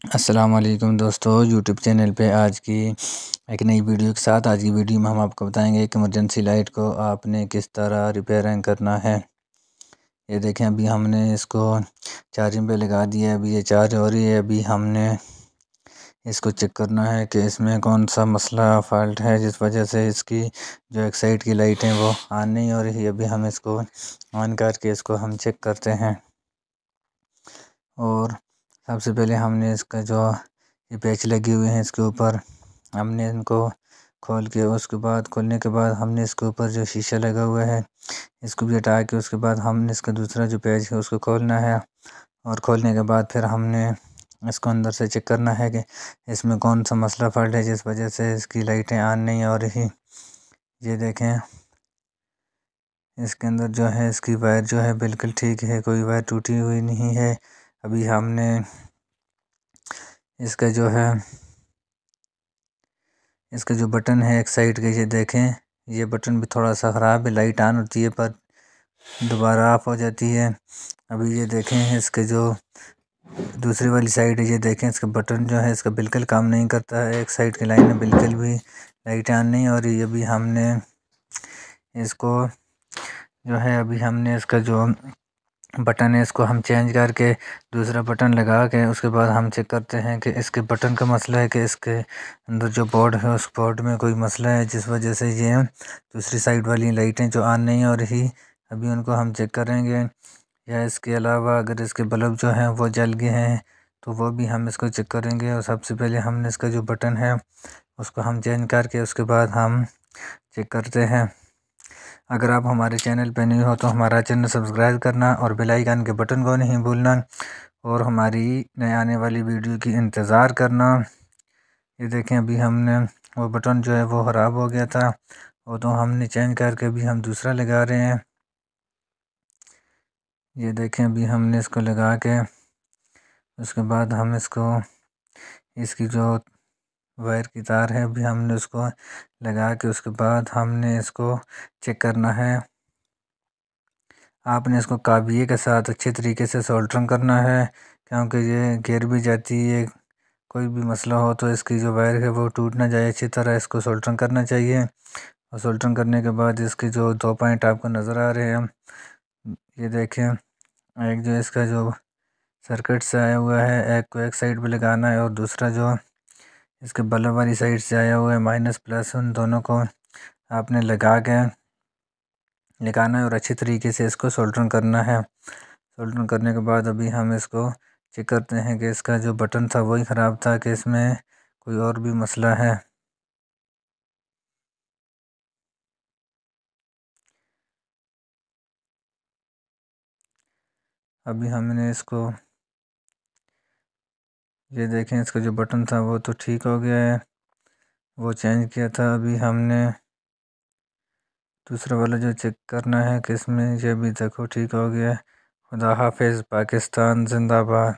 अस्सलाम वालेकुम दोस्तों, यूट्यूब चैनल पे आज की एक नई वीडियो के साथ। आज की वीडियो में हम आपको बताएंगे कि इमरजेंसी लाइट को आपने किस तरह रिपेयरिंग करना है। ये देखें, अभी हमने इसको चार्जिंग पे लगा दिया है। अभी ये चार्ज हो रही है। अभी हमने इसको चेक करना है कि इसमें कौन सा मसला फॉल्ट है जिस वजह से इसकी जो एक साइड की लाइट है वो ऑन नहीं हो रही। अभी हम इसको ऑन करके इसको हम चेक करते हैं। और सबसे पहले हमने इसका जो ये पैच लगे हुए हैं इसके ऊपर हमने इनको खोल के, उसके बाद खोलने के बाद हमने इसके ऊपर जो शीशा लगा हुआ है इसको भी हटा के, उसके बाद हमने इसका दूसरा जो पैच है उसको खोलना है। और खोलने के बाद फिर हमने इसको अंदर से चेक करना है कि इसमें कौन सा मसला फॉल्ट है जिस वजह से इसकी लाइटें ऑन नहीं हो रही। ये देखें, इसके अंदर जो है इसकी वायर जो है बिल्कुल ठीक है, कोई वायर टूटी हुई नहीं है। अभी हमने इसका जो है इसका जो बटन है एक साइड के, ये देखें, ये बटन भी थोड़ा सा ख़राब है। लाइट ऑन होती है पर दोबारा ऑफ हो जाती है। अभी ये देखें, इसके जो दूसरी वाली साइड है, ये देखें, इसका बटन जो है इसका बिल्कुल काम नहीं करता है। एक साइड की लाइन में बिल्कुल भी लाइट ऑन नहीं हो रही। अभी हमने इसको जो है अभी हमने इसका जो बटन है इसको हम चेंज करके दूसरा बटन लगा के उसके बाद हम चेक करते हैं कि इसके बटन का मसला है कि इसके अंदर जो बोर्ड है उस बोर्ड में कोई मसला है जिस वजह से ये दूसरी साइड वाली लाइटें जो ऑन नहीं हो रही। अभी उनको हम चेक करेंगे। या इसके अलावा अगर इसके बल्ब जो हैं वो जल गए हैं तो वो भी हम इसको चेक करेंगे। और सबसे पहले हमने इसका जो बटन है उसको हम चेंज करके उसके बाद हम चेक करते हैं। अगर आप हमारे चैनल पर नहीं हो तो हमारा चैनल सब्सक्राइब करना और बेल आइकन के बटन को नहीं भूलना और हमारी नए आने वाली वीडियो की इंतज़ार करना। ये देखें, अभी हमने वो बटन जो है वो ख़राब हो गया था, वो तो हमने चेंज करके अभी हम दूसरा लगा रहे हैं। ये देखें, अभी हमने इसको लगा के उसके बाद हम इसकी जो वायर की तार है अभी हमने उसको लगा के उसके बाद हमने इसको चेक करना है। आपने इसको काबिये के साथ अच्छे तरीके से सोल्डरिंग करना है, क्योंकि ये गिर भी जाती है। कोई भी मसला हो तो इसकी जो वायर है वो टूट ना जाए। अच्छी तरह इसको सोल्डरिंग करना चाहिए। और सोल्डरिंग करने के बाद इसके जो 2 पॉइंट आपको नज़र आ रहे हैं, ये देखें, एक जो इसका जो सर्किट से आया हुआ है एक को एक साइड पे लगाना है और दूसरा जो इसके बल्ब वाली साइड से आया हुआ है माइनस प्लस, उन दोनों को आपने लगाना है और अच्छी तरीके से इसको सोल्डरिंग करना है। सोल्डरिंग करने के बाद अभी हम इसको चेक करते हैं कि इसका जो बटन था वही ख़राब था कि इसमें कोई और भी मसला है। अभी हमने इसको, ये देखें, इसका जो बटन था वो तो ठीक हो गया है, वो चेंज किया था। अभी हमने दूसरा वाला जो चेक करना है कि इसमें ये भी देखो ठीक हो गया है। खुदा हाफिज़, पाकिस्तान जिंदाबाद।